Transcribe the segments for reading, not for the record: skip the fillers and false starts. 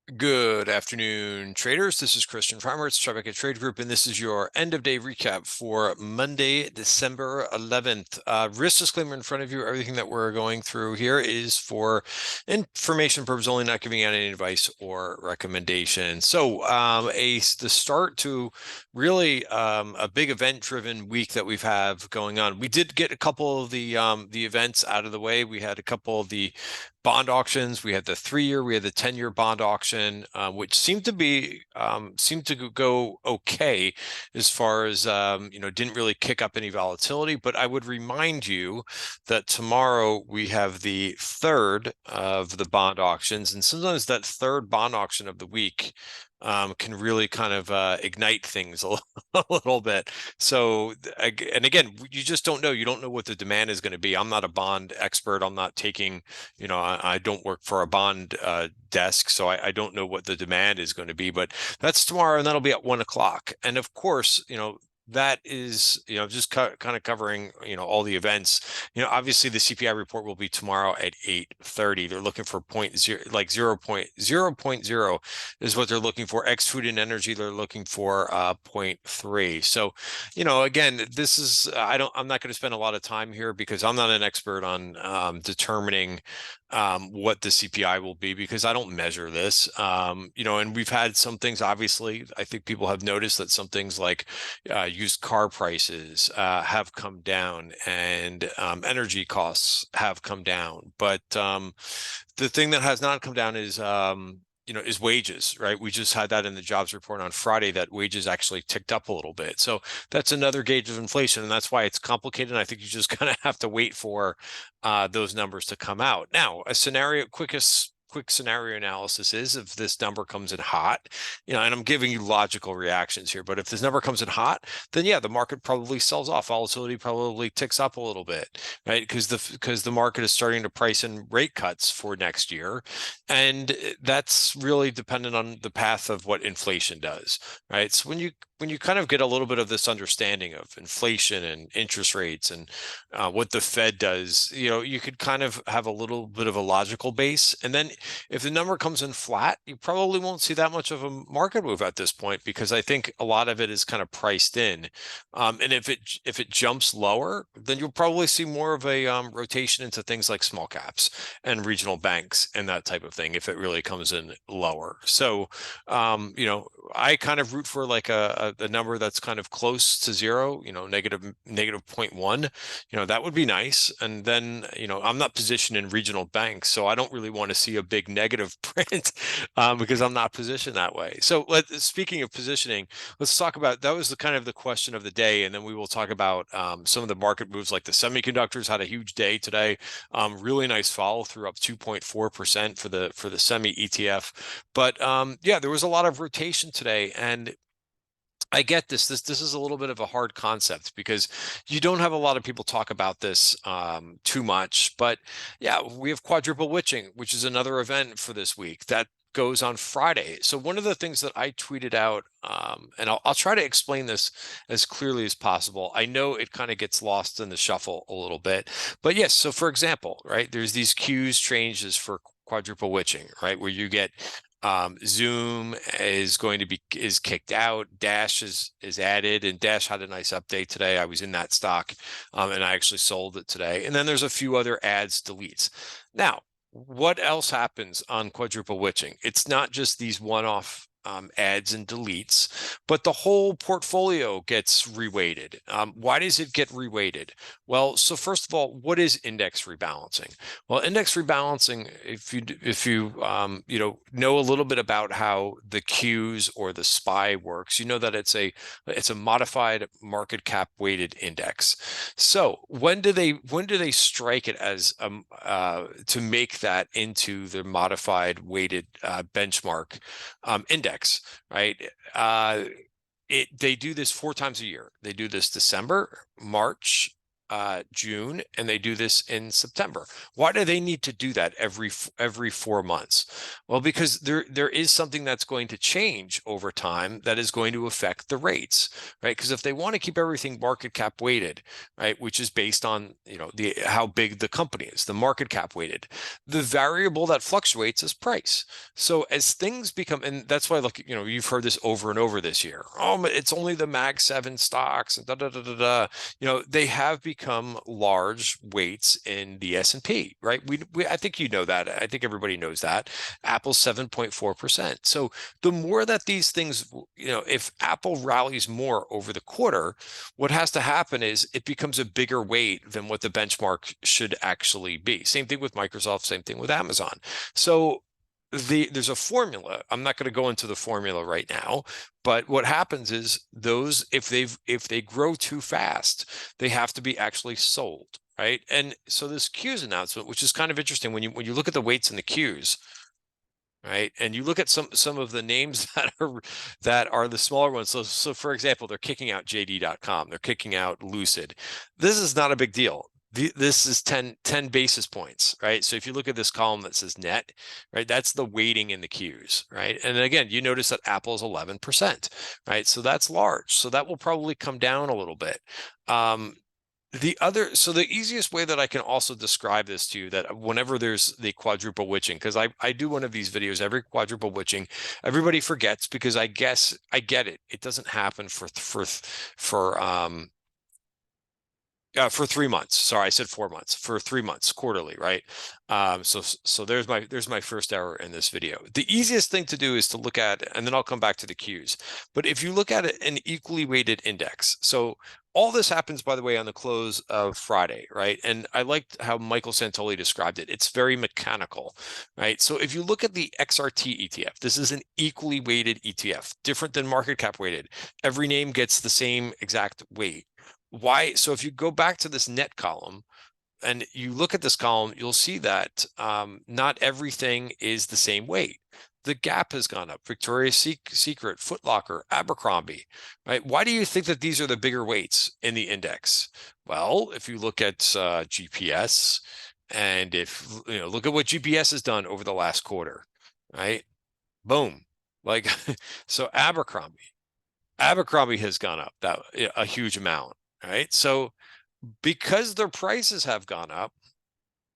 Good afternoon, traders. This is Christian Farmer. It's Tribeca Trade Group, and this is your end of day recap for Monday, December 11th. Risk disclaimer in front of you. Everything that we're going through here is for information purposes only, not giving out any advice or recommendation. So, the start to really a big event-driven week that we've have going on. We did get a couple of the events out of the way. We had a couple of the bond auctions. We had the 3-year, we had the 10-year bond auction, which seemed to go okay as far as didn't really kick up any volatility. But I would remind you that tomorrow we have the third of the bond auctions, and sometimes that third bond auction of the week can really kind of ignite things a little bit. So, and again, you just don't know. You don't know what the demand is going to be. I'm not a bond expert. I'm not taking, I don't work for a bond desk, so I don't know what the demand is going to be. But that's tomorrow, and that'll be at 1 o'clock. And of course, that is, just kind of covering, all the events. Obviously the CPI report will be tomorrow at 8:30. They're looking for 0.0 is what they're looking for. Ex food and energy, they're looking for 0.3. So, again, this is, I'm not going to spend a lot of time here because I'm not an expert on determining what the CPI will be, because I don't measure this. And we've had some things, obviously, I think people have noticed that some things like used car prices have come down, and energy costs have come down. But the thing that has not come down is wages, right? We just had that in the jobs report on Friday, that wages actually ticked up a little bit. So that's another gauge of inflation, and that's why it's complicated. I think you just kind of have to wait for those numbers to come out. Now, quick scenario analysis is, if this number comes in hot, and I'm giving you logical reactions here, but if this number comes in hot, then yeah, the market probably sells off. Volatility probably ticks up a little bit, right? Because the market is starting to price in rate cuts for next year, and that's really dependent on the path of what inflation does, right? So when you kind of get a little bit of this understanding of inflation and interest rates and what the Fed does, you could kind of have a little bit of a logical base. And then if the number comes in flat, you probably won't see that much of a market move at this point, because I think a lot of it is kind of priced in. And if it jumps lower, then you'll probably see more of a rotation into things like small caps and regional banks and that type of thing if it really comes in lower. So, I kind of root for like a number that's kind of close to zero, negative 0.1, that would be nice. And then, I'm not positioned in regional banks, so I don't really want to see a big negative print because I'm not positioned that way. So speaking of positioning, let's talk about, that was the kind of the question of the day. And then we will talk about some of the market moves, like the semiconductors had a huge day today. Really nice follow through, up 2.4% for the semi ETF. But yeah, there was a lot of rotation today, and I get this. This is a little bit of a hard concept because you don't have a lot of people talk about this too much. But yeah, we have quadruple witching, which is another event for this week that goes on Friday. So one of the things that I tweeted out, and I'll try to explain this as clearly as possible. I know it kind of gets lost in the shuffle a little bit, but yes. So for example, right, there's these cues changes for quadruple witching, right, where you get Zoom is kicked out, Dash is added, and Dash had a nice update today. I was in that stock, and I actually sold it today. And then there's a few other adds, deletes. Now, what else happens on quadruple witching? It's not just these one-off adds and deletes, but the whole portfolio gets reweighted. Why does it get reweighted? Well, so first of all, what is index rebalancing? Well, index rebalancing, if you know a little bit about how the Qs or the SPY works, you know that it's a modified market cap weighted index. So when do they strike it as to make that into the modified weighted benchmark index, right? They do this 4 times a year. They do this December, March, June, and they do this in September. Why do they need to do that every 4 months? Well, because there is something that's going to change over time that is going to affect the rates, right? Because if they want to keep everything market cap weighted, right, which is based on, you know, the how big the company is, the market cap weighted, the variable that fluctuates is price. So as things become, and that's why, look, you know, you've heard this over and over this year. Oh, it's only the Mag 7 stocks and da da da da da. You know, they have become large weights in the S&P, right? I think you know that. I think everybody knows that. Apple's 7.4%. So the more that these things, you know, if Apple rallies more over the quarter, what has to happen is it becomes a bigger weight than what the benchmark should actually be. Same thing with Microsoft, same thing with Amazon. So there's a formula. I'm not going to go into the formula right now, but what happens is those, if they grow too fast, they have to be actually sold, right? And so this Qs announcement, which is kind of interesting when you look at the weights in the Qs, right, and you look at some of the names that are the smaller ones. So for example, they're kicking out JD.com, they're kicking out Lucid. This is not a big deal. This is 10 basis points, right? So if you look at this column that says net, right, that's the weighting in the Qs, right? And again, you notice that Apple is 11%, right? So that's large. So that will probably come down a little bit. So the easiest way that I can also describe this to you, that whenever there's the quadruple witching, because I do one of these videos every quadruple witching, everybody forgets, because I guess I get it. It doesn't happen for 3 months. Sorry, I said 4 months. For 3 months, quarterly, right? So there's my first error in this video. The easiest thing to do is to look at, and then I'll come back to the Qs. But if you look at an equally weighted index, so all this happens, by the way, on the close of Friday, right? And I liked how Michael Santoli described it. It's very mechanical, right? So if you look at the XRT ETF, this is an equally weighted ETF, different than market cap weighted. Every name gets the same exact weight. Why? So if you go back to this net column and you look at this column, you'll see that not everything is the same weight. The Gap has gone up, Victoria's Secret, Foot Locker, Abercrombie, right? Why do you think that these are the bigger weights in the index? Well, if you look at GPS, and if you know, look at what GPS has done over the last quarter, right? Boom, like so Abercrombie has gone up that a huge amount, right? So because their prices have gone up,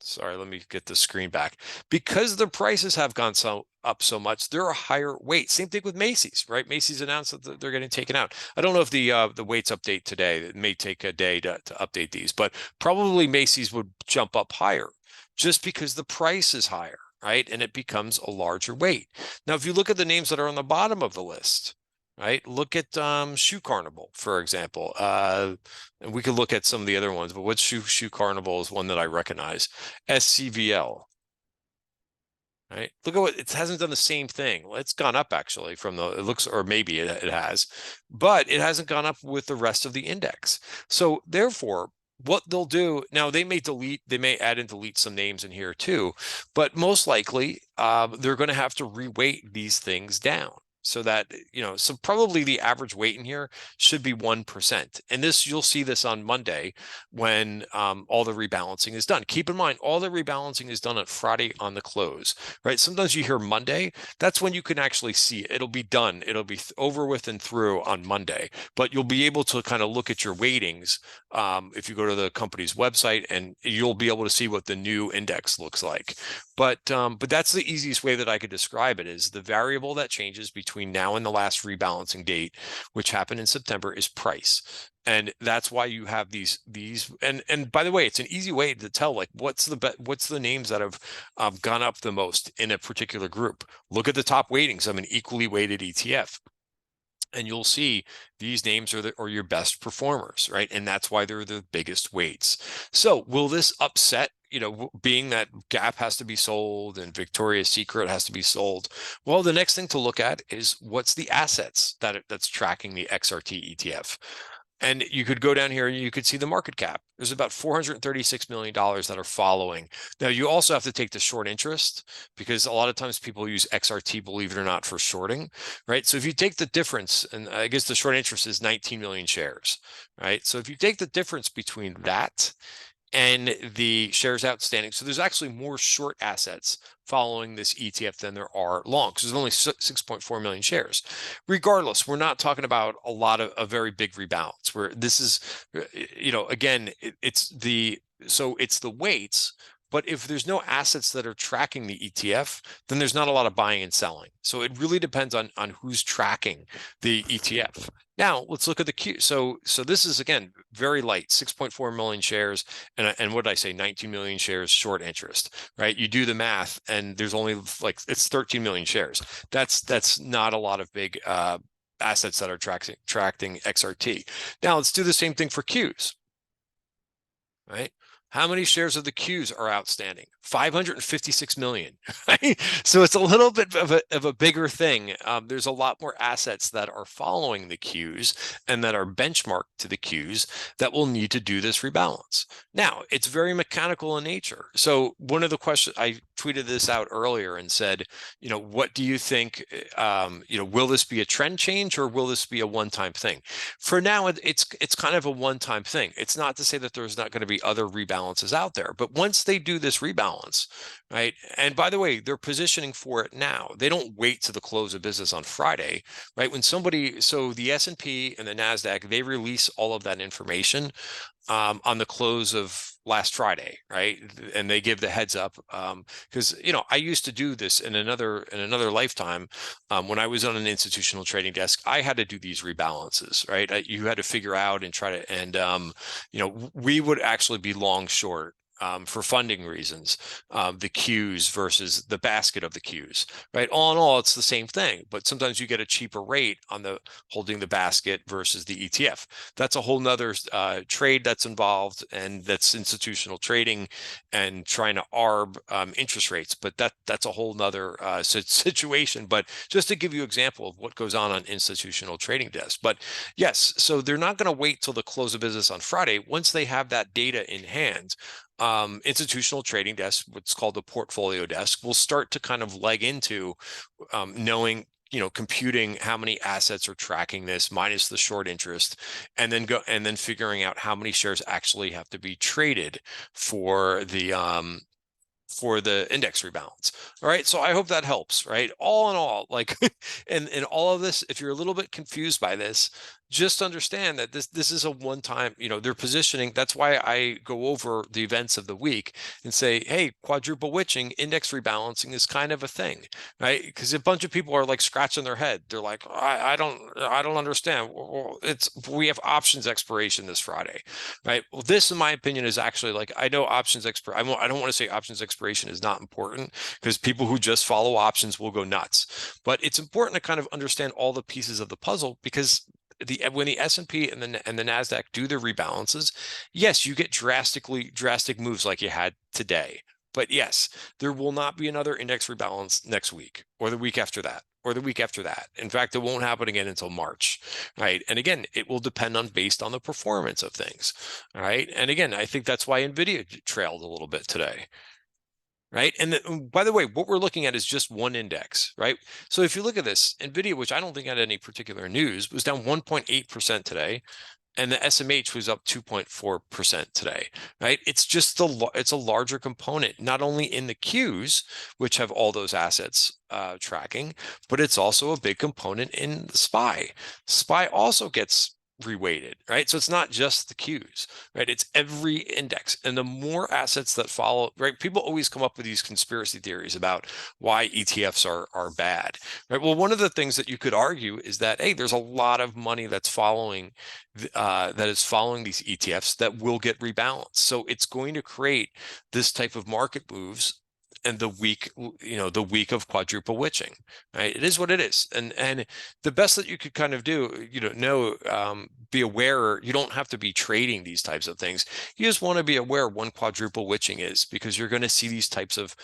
sorry, let me get the screen back. Because the prices have gone up so much, they're a higher weight. Same thing with Macy's, right? Macy's announced that they're getting taken out. I don't know if the weights update today. It may take a day to update these, but probably Macy's would jump up higher just because the price is higher, right? And it becomes a larger weight. Now, if you look at the names that are on the bottom of the list, right? Look at Shoe Carnival, for example. And we could look at some of the other ones, but what's Shoe Carnival is one that I recognize. SCVL, right? Look at what it hasn't done the same thing. Well, it's gone up actually from it looks, or maybe it has, but it hasn't gone up with the rest of the index. So therefore, what they'll do now, they may add and delete some names in here too, but most likely they're going to have to reweight these things down. So that, you know, so probably the average weight in here should be 1%. And this, you'll see this on Monday when all the rebalancing is done. Keep in mind, all the rebalancing is done on Friday on the close, right? Sometimes you hear Monday, that's when you can actually see it. It'll be done. It'll be over with and through on Monday, but you'll be able to kind of look at your weightings if you go to the company's website, and you'll be able to see what the new index looks like. But that's the easiest way that I could describe it, is the variable that changes between now and the last rebalancing date, which happened in September, is price. And that's why you have these and by the way, it's an easy way to tell, like, what's the names that have gone up the most in a particular group. Look at the top weightings of an equally weighted ETF, and you'll see these names are your best performers, right? And that's why they're the biggest weights. So will this upset, you know, being that Gap has to be sold and Victoria's Secret has to be sold? Well, the next thing to look at is what's the assets that's tracking the XRT ETF. And you could go down here and you could see the market cap. There's about $436 million that are following. Now, you also have to take the short interest because a lot of times people use XRT, believe it or not, for shorting, right? So if you take the difference, and I guess the short interest is 19 million shares, right? So if you take the difference between that and the shares outstanding. So there's actually more short assets following this ETF than there are long, because there's only 6.4 million shares. Regardless, we're not talking about a very big rebalance where this is, again, it's the weights. But if there's no assets that are tracking the ETF, then there's not a lot of buying and selling. So it really depends on who's tracking the ETF. Now let's look at the Q. So this is again very light, 6.4 million shares, and what did I say, 19 million shares short interest, right? You do the math, and there's only like it's 13 million shares. That's not a lot of big assets that are tracking XRT. Now let's do the same thing for Qs, right? How many shares of the Qs are outstanding? 556 million. Right? So it's a little bit of a bigger thing. There's a lot more assets that are following the Qs and that are benchmarked to the Qs that will need to do this rebalance. Now, it's very mechanical in nature. So one of the questions, I tweeted this out earlier and said, what do you think, will this be a trend change or will this be a one-time thing? For now, it's kind of a one-time thing. It's not to say that there's not going to be other rebalances out there, but once they do this rebalance, right? And by the way, they're positioning for it now. They don't wait to the close of business on Friday, right? So the S&P and the NASDAQ, they release all of that information on the close of last Friday, right? And they give the heads up because I used to do this in another lifetime when I was on an institutional trading desk. I had to do these rebalances, right? You had to figure out and try to, and we would actually be long short. For funding reasons, the Qs versus the basket of the Qs, right? All in all, it's the same thing, but sometimes you get a cheaper rate on the holding the basket versus the ETF. That's a whole nother trade that's involved, and that's institutional trading and trying to arb interest rates. But that's a whole nother situation. But just to give you an example of what goes on institutional trading desks. But yes, so they're not going to wait till the close of business on Friday. Once they have that data in hand, institutional trading desk, what's called the portfolio desk, will start to kind of leg into knowing, computing how many assets are tracking this minus the short interest, and then figuring out how many shares actually have to be traded for the index rebalance. All right. So I hope that helps, right? All in all, like, and all of this, if you're a little bit confused by this, just understand that this is a one-time, they're positioning. That's why I go over the events of the week and say, hey, quadruple witching, index rebalancing is kind of a thing, right? Because a bunch of people are like scratching their head. They're like, I don't understand. Well, we have options expiration this Friday, right? Well, this, in my opinion, is actually like, I know options I don't want to say options expiration is not important, because people who just follow options will go nuts. But it's important to kind of understand all the pieces of the puzzle, because when the S&P and the NASDAQ do their rebalances, yes, you get drastic moves like you had today. But yes, there will not be another index rebalance next week or the week after that or the week after that. In fact, it won't happen again until March, right? And again, it will depend based on the performance of things, all right? And again, I think that's why NVIDIA trailed a little bit today. Right. And by the way, what we're looking at is just one index, right? So if you look at this, NVIDIA, which I don't think had any particular news, was down 1.8% today. And the SMH was up 2.4% today, right? It's just it's a larger component, not only in the Qs, which have all those assets tracking, but it's also a big component in the SPY. SPY also gets reweighted, right? So it's not just the Qs, right? It's every index. And the more assets that follow, right? People always come up with these conspiracy theories about why ETFs are bad, right? Well, one of the things that you could argue is that, hey, there's a lot of money that's following that is following these ETFs that will get rebalanced. So it's going to create this type of market moves and the week of quadruple witching, right? It is what it is. And the best that you could kind of do, be aware. You don't have to be trading these types of things. You just want to be aware when quadruple witching is, because you're going to see these types of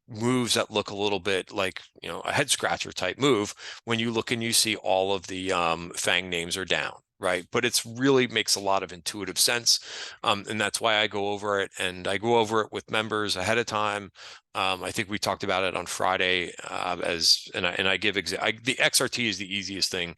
moves that look a little bit like, a head scratcher type move when you look and you see all of the FANG names are down. right? But it's really makes a lot of intuitive sense. And that's why I go over it, and I go over it with members ahead of time. I think we talked about it on Friday, and I give the XRT is the easiest thing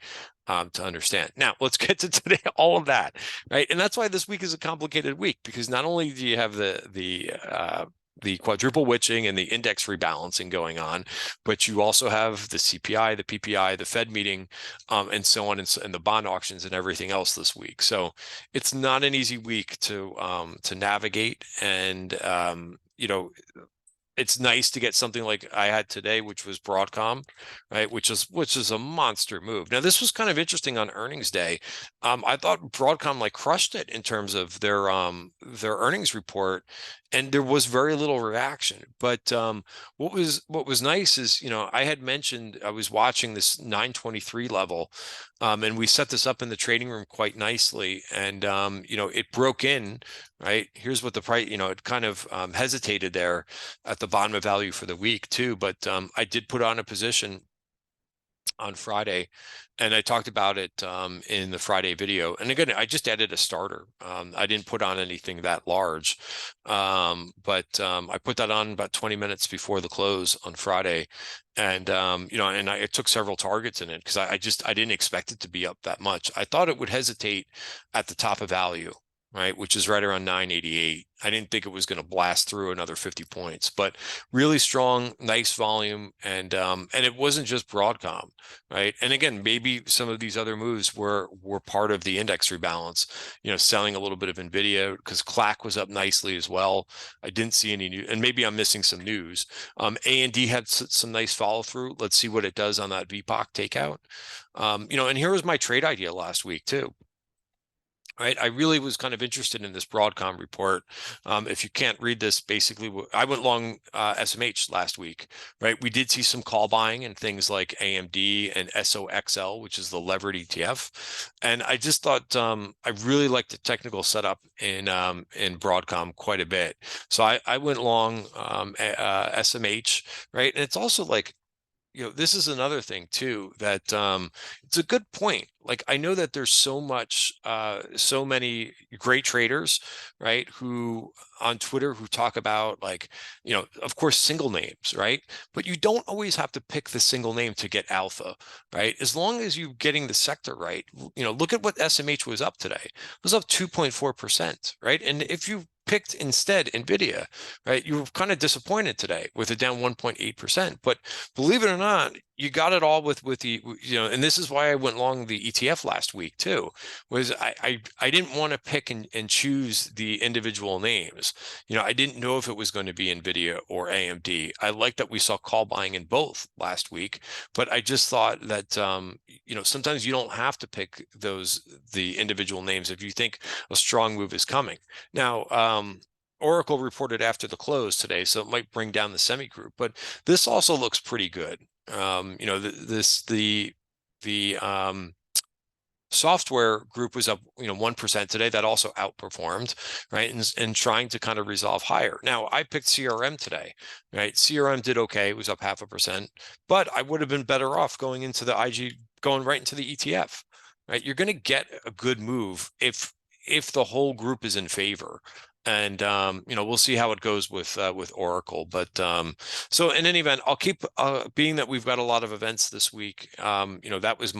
to understand. Now let's get to today, all of that, right? And that's why this week is a complicated week, because not only do you have the quadruple witching and the index rebalancing going on, but you also have the CPI, the PPI, the Fed meeting, and so on, and the bond auctions and everything else this week. So it's not an easy week to navigate, and it's nice to get something like I had today, which was Broadcom, right? Which is a monster move. Now, this was kind of interesting on earnings day. I thought Broadcom like crushed it in terms of their earnings report, and there was very little reaction. But what was nice is, I had mentioned I was watching this 923 level, and we set this up in the trading room quite nicely, and it broke in. Right, here's what the price, it kind of hesitated there at the bottom of value for the week too, but I did put on a position on Friday, and I talked about it in the Friday video. And again, I just added a starter. I didn't put on anything that large, but I put that on about 20 minutes before the close on Friday, and I took several targets in it because I didn't expect it to be up that much. I thought it would hesitate at the top of value, right, which is right around 988. I didn't think it was going to blast through another 50 points, but really strong, nice volume, and it wasn't just Broadcom, right? And again, maybe some of these other moves were part of the index rebalance, selling a little bit of Nvidia because CLAC was up nicely as well. I didn't see any new, and maybe I'm missing some news. A&D had some nice follow through. Let's see what it does on that VPOC takeout. And here was my trade idea last week too. Right, I really was kind of interested in this Broadcom report. If you can't read this, basically, I went long SMH last week. Right, we did see some call buying and things like AMD and SOXL, which is the levered ETF, and I just thought I really liked the technical setup in Broadcom quite a bit. So I went long SMH, right, and it's also like, this is another thing too, that it's a good point. Like, I know that there's so many great traders, right, who on Twitter who talk about, like, of course, single names, right? But you don't always have to pick the single name to get alpha, right? As long as you're getting the sector right. Look at what SMH was up today. It was up 2.4%, right? And if you picked instead Nvidia, right, you were kind of disappointed today with it down 1.8%. But believe it or not, you got it all with the, and this is why I went long the ETF last week too, was I didn't want to pick and choose the individual names. I didn't know if it was going to be Nvidia or AMD. I like that we saw call buying in both last week, but I just thought that sometimes you don't have to pick the individual names if you think a strong move is coming. Now, Oracle reported after the close today, so it might bring down the semi group, but this also looks pretty good. The software group was up 1% today. That also outperformed, right, and trying to kind of resolve higher. Now, I picked CRM today, right? CRM did okay. It was up 0.5%, but I would have been better off going into the going right into the ETF, right? You're going to get a good move if the whole group is in favor. And we'll see how it goes with Oracle. But so in any event, I'll keep being that we've got a lot of events this week. That was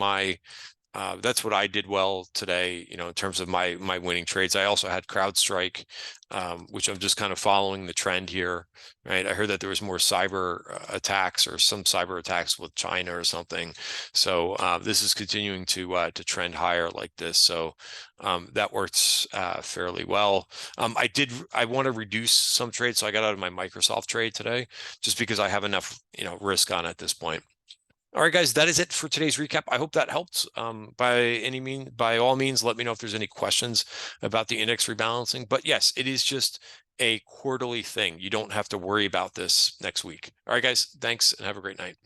that's what I did well today, in terms of my winning trades. I also had CrowdStrike, which I'm just kind of following the trend here, right? I heard that there was more cyber attacks or some cyber attacks with China or something. So this is continuing to trend higher like this. So that works fairly well. I want to reduce some trades, so I got out of my Microsoft trade today just because I have enough, risk on at this point. All right, guys, that is it for today's recap. I hope that helped. By all means, let me know if there's any questions about the index rebalancing. But yes, it is just a quarterly thing. You don't have to worry about this next week. All right, guys, thanks and have a great night.